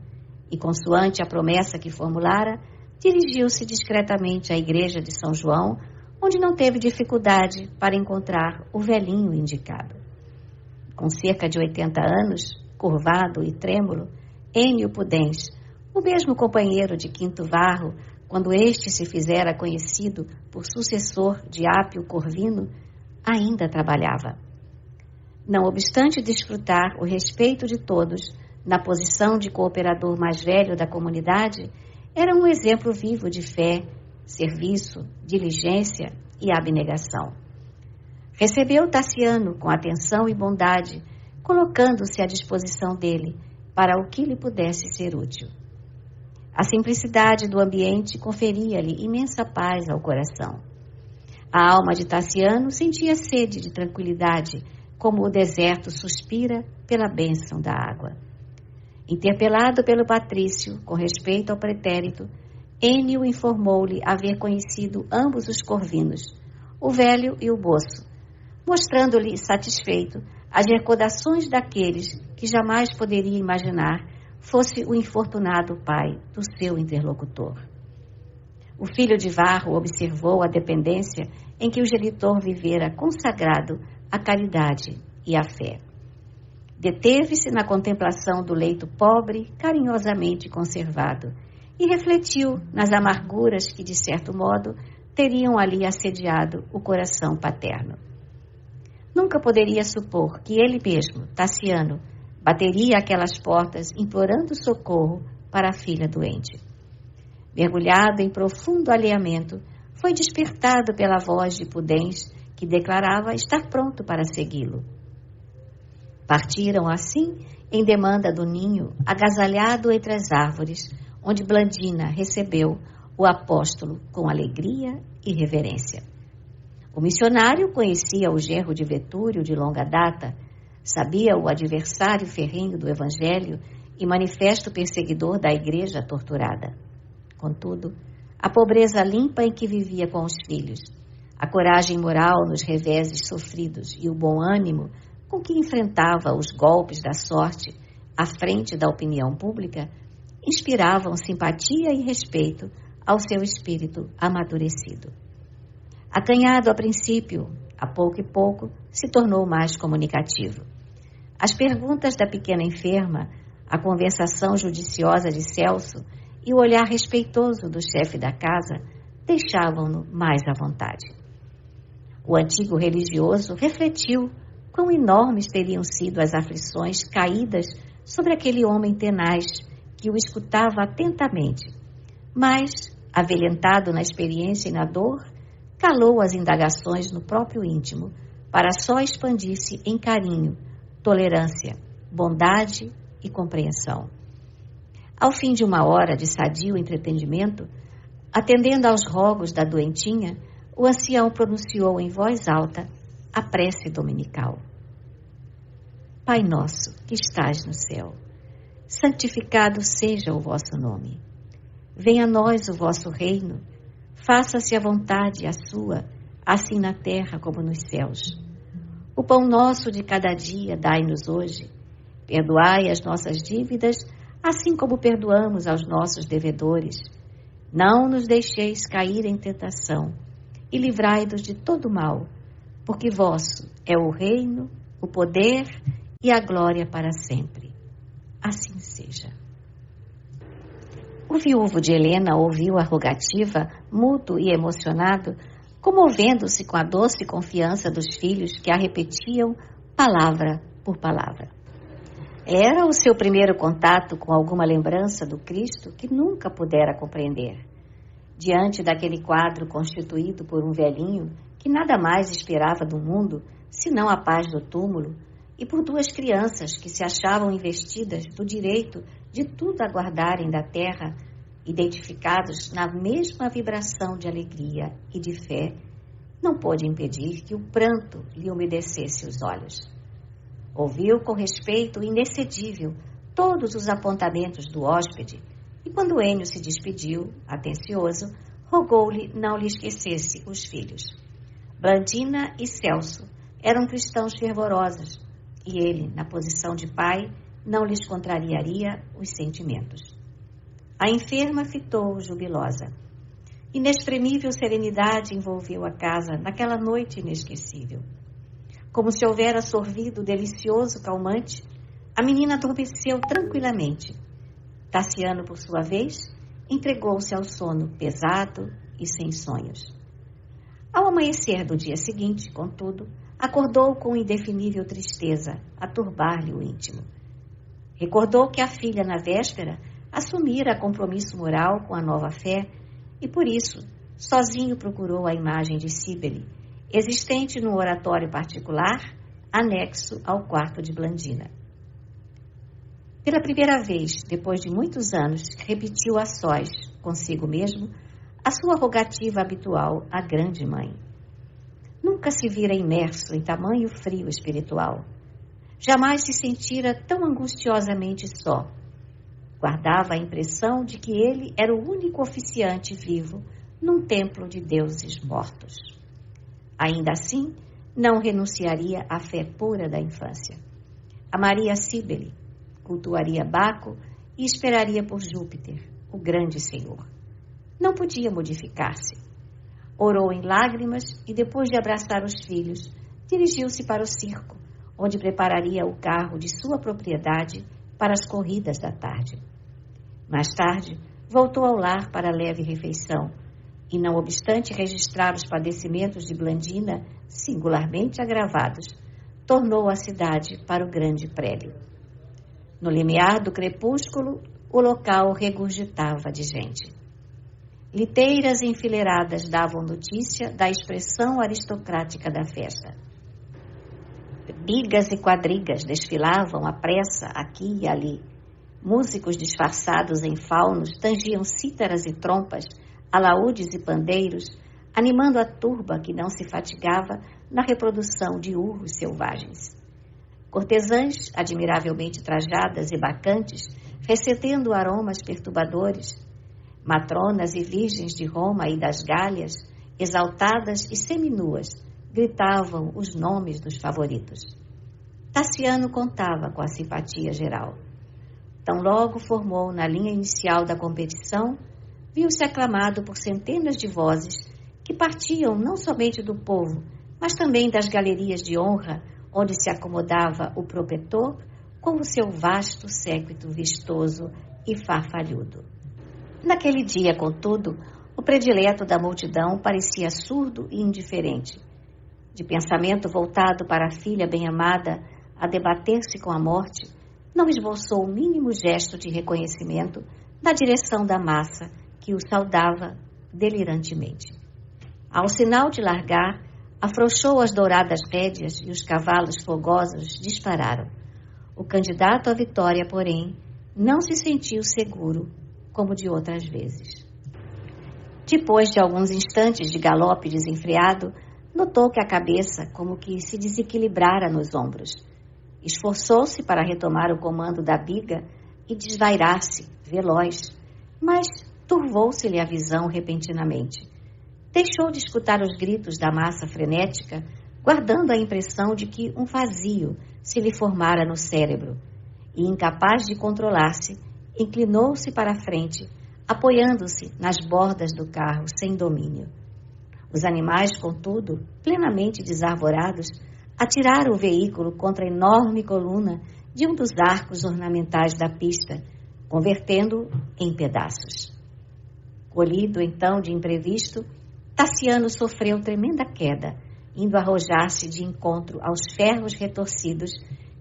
Speaker 1: e, consoante a promessa que formulara, dirigiu-se discretamente à igreja de São João, onde não teve dificuldade para encontrar o velhinho indicado. Com cerca de 80 anos, curvado e trêmulo, Ênio Pudens, o mesmo companheiro de Quinto Varro, quando este se fizera conhecido por sucessor de Ápio Corvino, ainda trabalhava. Não obstante desfrutar o respeito de todos, na posição de cooperador mais velho da comunidade, era um exemplo vivo de fé, serviço, diligência e abnegação. Recebeu Tassiano com atenção e bondade, colocando-se à disposição dele para o que lhe pudesse ser útil. A simplicidade do ambiente conferia-lhe imensa paz ao coração. A alma de Tassiano sentia sede de tranquilidade, como o deserto suspira pela bênção da água. Interpelado pelo patrício, com respeito ao pretérito, Ênio informou-lhe haver conhecido ambos os corvinos, o velho e o moço, mostrando-lhe satisfeito as recordações daqueles que jamais poderia imaginar fosse o infortunado pai do seu interlocutor. O filho de Varro observou a dependência em que o genitor vivera consagrado à caridade e à fé. Deteve-se na contemplação do leito pobre, carinhosamente conservado, e refletiu nas amarguras que, de certo modo, teriam ali assediado o coração paterno. Nunca poderia supor que ele mesmo, Tassiano, bateria aquelas portas implorando socorro para a filha doente. Mergulhado em profundo alheamento, foi despertado pela voz de Pudens que declarava estar pronto para segui-lo. Partiram assim em demanda do ninho, agasalhado entre as árvores, onde Blandina recebeu o apóstolo com alegria e reverência. O missionário conhecia o genro de Vetúrio de longa data, sabia o adversário ferrenho do evangelho e manifesto perseguidor da igreja torturada. Contudo, a pobreza limpa em que vivia com os filhos, a coragem moral nos reveses sofridos e o bom ânimo com que enfrentava os golpes da sorte à frente da opinião pública, inspiravam simpatia e respeito ao seu espírito amadurecido. Acanhado a princípio, a pouco e pouco, se tornou mais comunicativo. As perguntas da pequena enferma, a conversação judiciosa de Celso e o olhar respeitoso do chefe da casa deixavam-no mais à vontade. O antigo religioso refletiu quão enormes teriam sido as aflições caídas sobre aquele homem tenaz que o escutava atentamente, mas, avelhentado na experiência e na dor, calou as indagações no próprio íntimo, para só expandir-se em carinho, tolerância, bondade e compreensão. Ao fim de uma hora de sadio entretenimento, atendendo aos rogos da doentinha, o ancião pronunciou em voz alta a prece dominical. Pai nosso, que estás no céu, santificado seja o vosso nome. Venha a nós o vosso reino, faça-se a vontade, a sua, assim na terra como nos céus. O pão nosso de cada dia dai-nos hoje. Perdoai as nossas dívidas, assim como perdoamos aos nossos devedores. Não nos deixeis cair em tentação, e livrai-nos de todo mal, porque vosso é o reino, o poder e a glória para sempre. Assim seja. O viúvo de Helena ouviu a rogativa, mudo e emocionado, comovendo-se com a doce confiança dos filhos que a repetiam palavra por palavra. Era o seu primeiro contato com alguma lembrança do Cristo que nunca pudera compreender. Diante daquele quadro constituído por um velhinho que nada mais esperava do mundo senão a paz do túmulo, e por duas crianças que se achavam investidas do direito de tudo aguardarem da terra, identificados na mesma vibração de alegria e de fé, não pôde impedir que o pranto lhe umedecesse os olhos. Ouviu com respeito inexcedível todos os apontamentos do hóspede, e quando Ênio se despediu, atencioso, rogou-lhe não lhe esquecesse os filhos. Blandina e Celso eram cristãos fervorosos, e ele, na posição de pai, não lhes contrariaria os sentimentos. A enferma fitou jubilosa. Inexprimível serenidade envolveu a casa naquela noite inesquecível. Como se houvera sorvido o delicioso calmante, a menina adormeceu tranquilamente. Tassiano, por sua vez, entregou-se ao sono pesado e sem sonhos. Ao amanhecer do dia seguinte, contudo, acordou com indefinível tristeza a turbar-lhe o íntimo. Recordou que a filha, na véspera, assumira compromisso moral com a nova fé e, por isso, sozinho procurou a imagem de Cíbele, existente num oratório particular, anexo ao quarto de Blandina. Pela primeira vez, depois de muitos anos, repetiu a sós, consigo mesmo, a sua rogativa habitual à grande mãe. Nunca se vira imerso em tamanho frio espiritual. Jamais se sentira tão angustiosamente só. Guardava a impressão de que ele era o único oficiante vivo num templo de deuses mortos. Ainda assim, não renunciaria à fé pura da infância. Amaria Cíbele, cultuaria Baco e esperaria por Júpiter, o grande senhor. não podia modificar-se. Orou em lágrimas e, depois de abraçar os filhos, dirigiu-se para o circo, onde prepararia o carro de sua propriedade para as corridas da tarde. Mais tarde, voltou ao lar para a leve refeição e, não obstante registrar os padecimentos de Blandina, singularmente agravados, tornou à cidade para o grande prédio. No limiar do crepúsculo, o local regurgitava de gente. Liteiras enfileiradas davam notícia da expressão aristocrática da festa. Bigas e quadrigas desfilavam à pressa aqui e ali. Músicos disfarçados em faunos tangiam cítaras e trompas, alaúdes e pandeiros, animando a turba que não se fatigava na reprodução de urros selvagens. Cortesãs, admiravelmente trajadas e bacantes, recebendo aromas perturbadores, matronas e virgens de Roma e das Gálias, exaltadas e seminuas, gritavam os nomes dos favoritos. Tassiano contava com a simpatia geral. Tão logo formou na linha inicial da competição, viu-se aclamado por centenas de vozes que partiam não somente do povo, mas também das galerias de honra, onde se acomodava o propetor com o seu vasto séquito vistoso e farfalhudo. Naquele dia, contudo, o predileto da multidão parecia surdo e indiferente. De pensamento voltado para a filha bem-amada a debater-se com a morte, não esboçou o mínimo gesto de reconhecimento na direção da massa que o saudava delirantemente. Ao sinal de largar, afrouxou as douradas rédeas e os cavalos fogosos dispararam. O candidato à vitória, porém, não se sentiu seguro como de outras vezes. Depois de alguns instantes de galope desenfreado, notou que a cabeça como que se desequilibrara nos ombros. Esforçou-se para retomar o comando da biga e desvairar-se, veloz, mas turvou-se-lhe a visão repentinamente. Deixou de escutar os gritos da massa frenética, guardando a impressão de que um vazio se lhe formara no cérebro, e, incapaz de controlar-se, inclinou-se para a frente, apoiando-se nas bordas do carro sem domínio. Os animais, contudo, plenamente desarvorados, atiraram o veículo contra a enorme coluna de um dos arcos ornamentais da pista, convertendo-o em pedaços. Colhido, então, de imprevisto, Tassiano sofreu tremenda queda, indo arrojar-se de encontro aos ferros retorcidos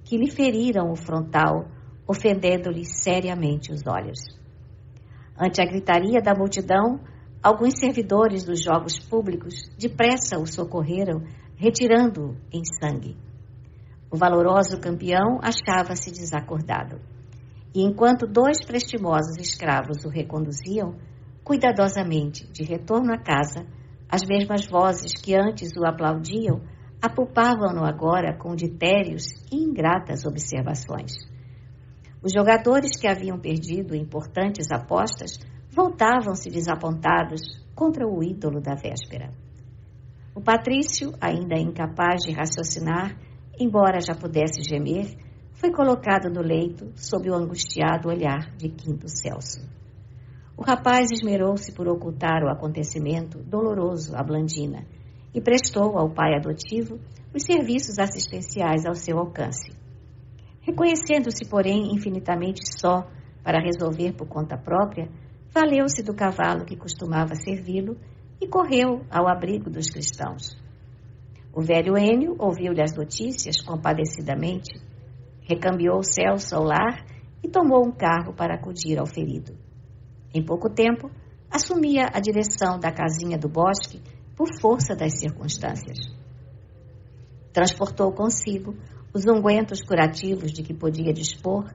Speaker 1: que lhe feriram o frontal, ofendendo-lhe seriamente os olhos. Ante a gritaria da multidão, alguns servidores dos jogos públicos depressa o socorreram, retirando-o em sangue. O valoroso campeão achava-se desacordado, e enquanto 2 prestimosos escravos o reconduziam, cuidadosamente, de retorno à casa, as mesmas vozes que antes o aplaudiam apalpavam-no agora com ditérios e ingratas observações. Os jogadores que haviam perdido importantes apostas voltavam-se desapontados contra o ídolo da véspera. O patrício, ainda incapaz de raciocinar, embora já pudesse gemer, foi colocado no leito sob o angustiado olhar de Quinto Celso. O rapaz esmerou-se por ocultar o acontecimento doloroso a Blandina e prestou ao pai adotivo os serviços assistenciais ao seu alcance. Reconhecendo-se, porém, infinitamente só para resolver por conta própria, valeu-se do cavalo que costumava servi-lo e correu ao abrigo dos cristãos. O velho Ênio ouviu-lhe as notícias compadecidamente, recambiou Celso ao lar e tomou um carro para acudir ao ferido. Em pouco tempo, assumia a direção da casinha do bosque por força das circunstâncias. Transportou consigo os ungüentos curativos de que podia dispor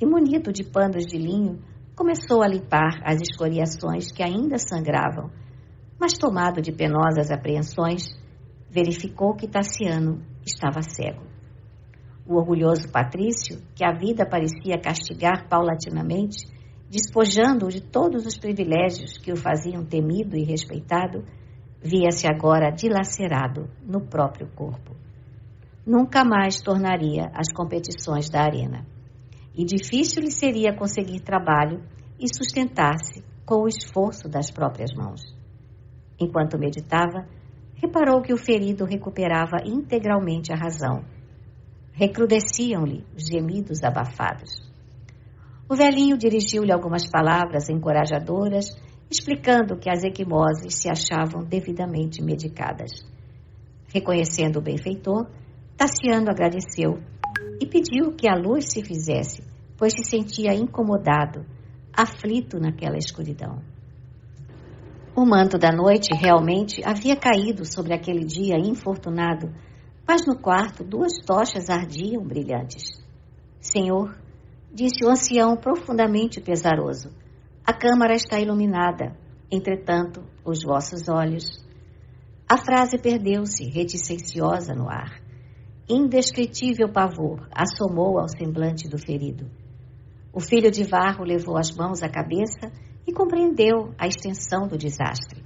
Speaker 1: e, munido de panos de linho, começou a limpar as escoriações que ainda sangravam, mas, tomado de penosas apreensões, verificou que Tassiano estava cego. O orgulhoso patrício, que a vida parecia castigar paulatinamente, despojando-o de todos os privilégios que o faziam temido e respeitado, via-se agora dilacerado no próprio corpo. Nunca mais tornaria às competições da arena, e difícil lhe seria conseguir trabalho e sustentar-se com o esforço das próprias mãos. Enquanto meditava, reparou que o ferido recuperava integralmente a razão. Recrudesciam-lhe os gemidos abafados. O velhinho dirigiu-lhe algumas palavras encorajadoras, explicando que as equimoses se achavam devidamente medicadas. Reconhecendo o benfeitor, Tassiano agradeceu e pediu que a luz se fizesse, pois se sentia incomodado, aflito naquela escuridão. O manto da noite realmente havia caído sobre aquele dia infortunado, mas no quarto 2 tochas ardiam brilhantes. Senhor, disse o ancião profundamente pesaroso, a câmara está iluminada, entretanto, os vossos olhos. A frase perdeu-se, reticenciosa no ar. Indescritível pavor assomou ao semblante do ferido. O filho de Varro levou as mãos à cabeça e compreendeu a extensão do desastre.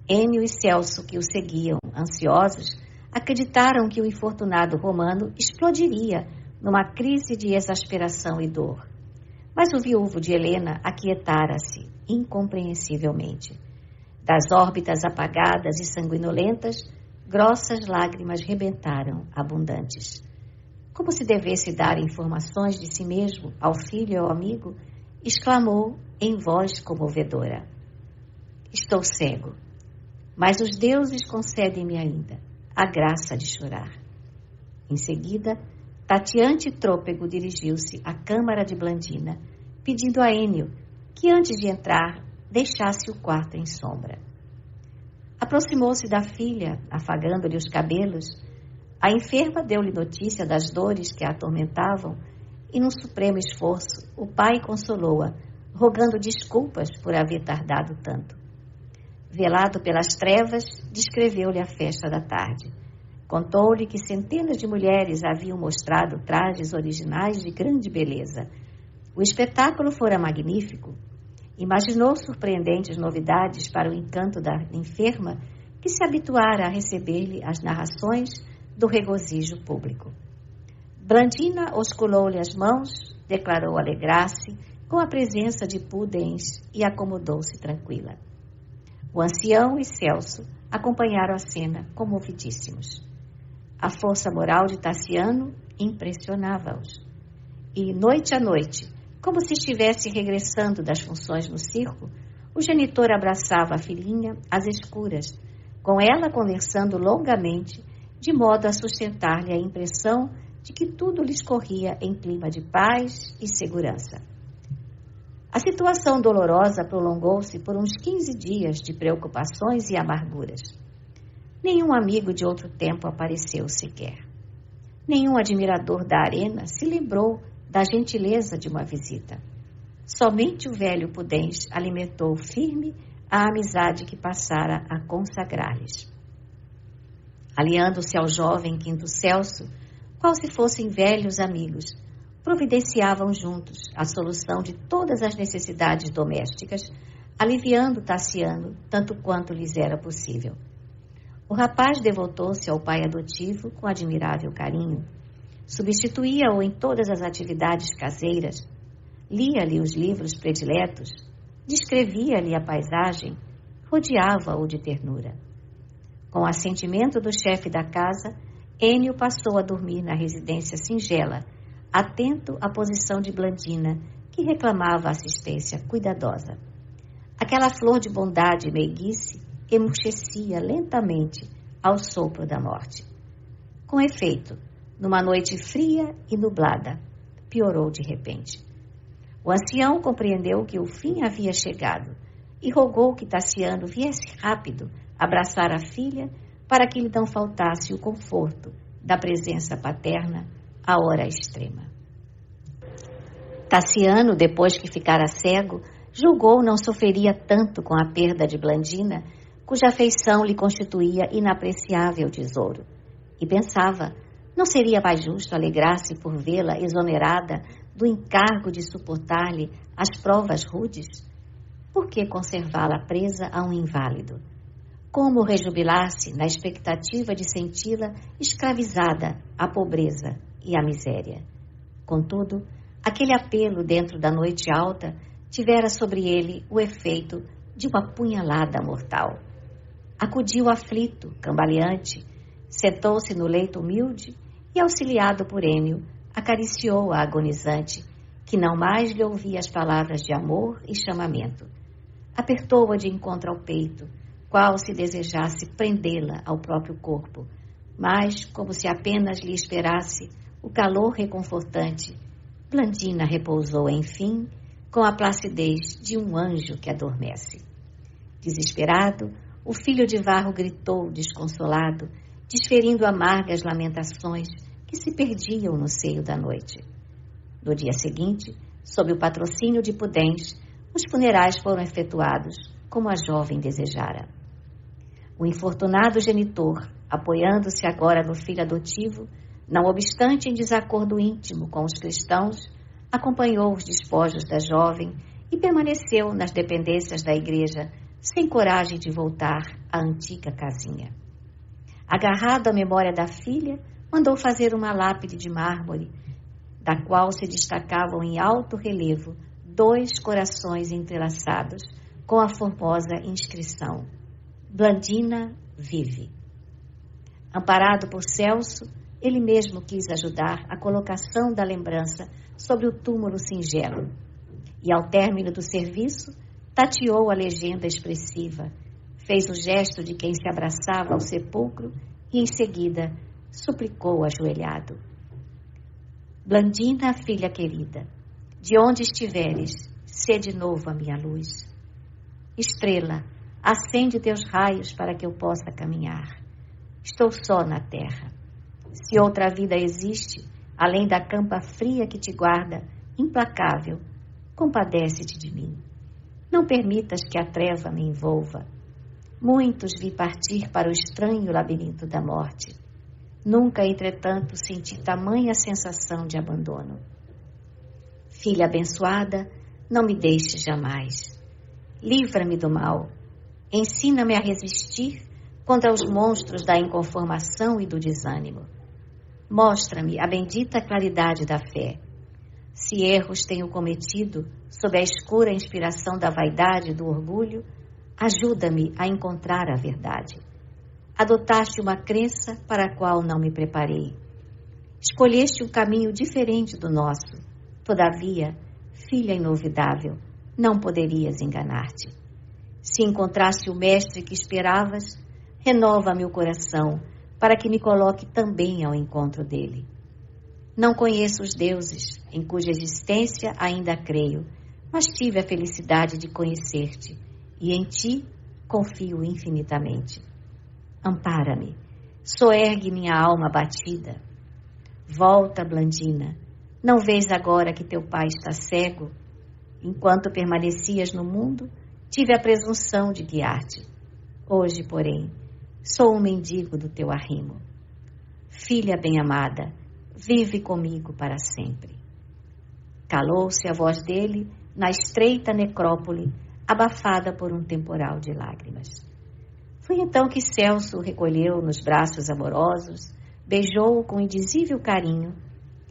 Speaker 1: Ênio e Celso, que o seguiam, ansiosos, acreditaram que o infortunado romano explodiria numa crise de exasperação e dor. Mas o viúvo de Helena aquietara-se incompreensivelmente. Das órbitas apagadas e sanguinolentas, grossas lágrimas rebentaram, abundantes. Como se devesse dar informações de si mesmo ao filho e ao amigo, exclamou em voz comovedora: estou cego, mas os deuses concedem-me ainda a graça de chorar. Em seguida, tateante e trôpego dirigiu-se à câmara de Blandina, pedindo a Ênio que, antes de entrar, deixasse o quarto em sombra. Aproximou-se da filha, afagando-lhe os cabelos. A enferma deu-lhe notícia das dores que a atormentavam e, num supremo esforço, o pai consolou-a, rogando desculpas por haver tardado tanto. Velado pelas trevas, descreveu-lhe a festa da tarde. Contou-lhe que centenas de mulheres haviam mostrado trajes originais de grande beleza. O espetáculo fora magnífico. Imaginou surpreendentes novidades para o encanto da enferma, que se habituara a receber-lhe as narrações do regozijo público. Blandina osculou-lhe as mãos, declarou alegrar-se com a presença de Pudens e acomodou-se tranquila. O ancião e Celso acompanharam a cena comovidíssimos. A força moral de Tassiano impressionava-os. E, noite a noite, como se estivesse regressando das funções no circo, o genitor abraçava a filhinha às escuras, com ela conversando longamente, de modo a sustentar-lhe a impressão de que tudo lhes corria em clima de paz e segurança. A situação dolorosa prolongou-se por uns 15 dias de preocupações e amarguras. Nenhum amigo de outro tempo apareceu sequer. Nenhum admirador da arena se lembrou da gentileza de uma visita. Somente o velho Pudens alimentou firme a amizade que passara a consagrar-lhes. Aliando-se ao jovem Quinto Celso, qual se fossem velhos amigos, providenciavam juntos a solução de todas as necessidades domésticas, aliviando Tassiano tanto quanto lhes era possível. O rapaz devotou-se ao pai adotivo com admirável carinho, substituía-o em todas as atividades caseiras, lia-lhe os livros prediletos, descrevia-lhe a paisagem, rodeava-o de ternura. Com o assentimento do chefe da casa, Ênio passou a dormir na residência singela, atento à posição de Blandina, que reclamava assistência cuidadosa. Aquela flor de bondade e meiguice emurchecia lentamente ao sopro da morte. Com efeito, numa noite fria e nublada, piorou de repente. O ancião compreendeu que o fim havia chegado e rogou que Tassiano viesse rápido abraçar a filha para que lhe não faltasse o conforto da presença paterna à hora extrema. Tassiano, depois que ficara cego, julgou não sofreria tanto com a perda de Blandina, cuja afeição lhe constituía inapreciável tesouro, e pensava, não seria mais justo alegrar-se por vê-la exonerada do encargo de suportar-lhe as provas rudes? Por que conservá-la presa a um inválido? Como rejubilar-se na expectativa de senti-la escravizada à pobreza e à miséria? Contudo, aquele apelo dentro da noite alta tivera sobre ele o efeito de uma punhalada mortal. Acudiu aflito, cambaleante, sentou-se no leito humilde e, auxiliado por Ênio, acariciou a agonizante, que não mais lhe ouvia as palavras de amor e chamamento. Apertou-a de encontro ao peito, qual se desejasse prendê-la ao próprio corpo, mas, como se apenas lhe esperasse o calor reconfortante, Blandina repousou, enfim, com a placidez de um anjo que adormece. Desesperado, o filho de Varro gritou, desconsolado, desferindo amargas lamentações que se perdiam no seio da noite. No dia seguinte, sob o patrocínio de Pudens, os funerais foram efetuados, como a jovem desejara. O infortunado genitor, apoiando-se agora no filho adotivo, não obstante em desacordo íntimo com os cristãos, acompanhou os despojos da jovem e permaneceu nas dependências da igreja, sem coragem de voltar à antiga casinha. Agarrado à memória da filha, mandou fazer uma lápide de mármore, da qual se destacavam em alto relevo 2 corações entrelaçados com a formosa inscrição: Blandina vive. Amparado por Celso, ele mesmo quis ajudar a colocação da lembrança sobre o túmulo singelo e, ao término do serviço, tateou a legenda expressiva, fez o gesto de quem se abraçava ao sepulcro e, em seguida, suplicou ajoelhado: Blandina, filha querida, de onde estiveres, sê de novo a minha luz. Estrela, acende teus raios para que eu possa caminhar. Estou só na terra. Se outra vida existe, além da campa fria que te guarda, implacável, compadece-te de mim. Não permitas que a treva me envolva. Muitos vi partir para o estranho labirinto da morte. Nunca, entretanto, senti tamanha sensação de abandono. Filha abençoada, não me deixes jamais. Livra-me do mal. Ensina-me a resistir contra os monstros da inconformação e do desânimo. Mostra-me a bendita claridade da fé. Se erros tenho cometido sob a escura inspiração da vaidade e do orgulho, ajuda-me a encontrar a verdade. Adotaste uma crença para a qual não me preparei. Escolheste um caminho diferente do nosso. Todavia, filha inovidável, não poderias enganar-te. Se encontraste o mestre que esperavas, renova-me o coração, para que me coloque também ao encontro dele. Não conheço os deuses, em cuja existência ainda creio, mas tive a felicidade de conhecer-te, e em ti confio infinitamente. Ampara-me, soergue minha alma abatida. Volta, Blandina, não vês agora que teu pai está cego? Enquanto permanecias no mundo, tive a presunção de guiar-te. Hoje, porém, sou um mendigo do teu arrimo. Filha bem-amada, vive comigo para sempre. Calou-se a voz dele na estreita necrópole, abafada por um temporal de lágrimas. Foi então que Celso o recolheu nos braços amorosos, beijou-o com indizível carinho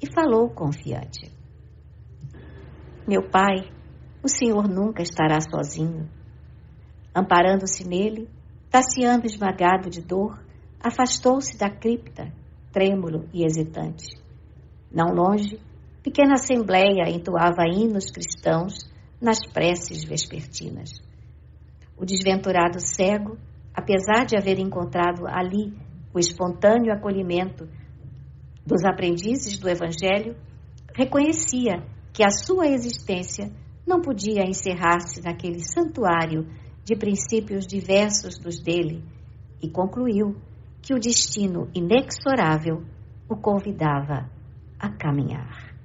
Speaker 1: e falou confiante: Meu pai, o senhor nunca estará sozinho. Amparando-se nele, Tassiano, esmagado de dor, afastou-se da cripta, trêmulo e hesitante. Não longe, pequena assembleia entoava hinos cristãos nas preces vespertinas. O desventurado cego, apesar de haver encontrado ali o espontâneo acolhimento dos aprendizes do Evangelho, reconhecia que a sua existência não podia encerrar-se naquele santuário de princípios diversos dos dele, e concluiu que o destino inexorável o convidava a caminhar.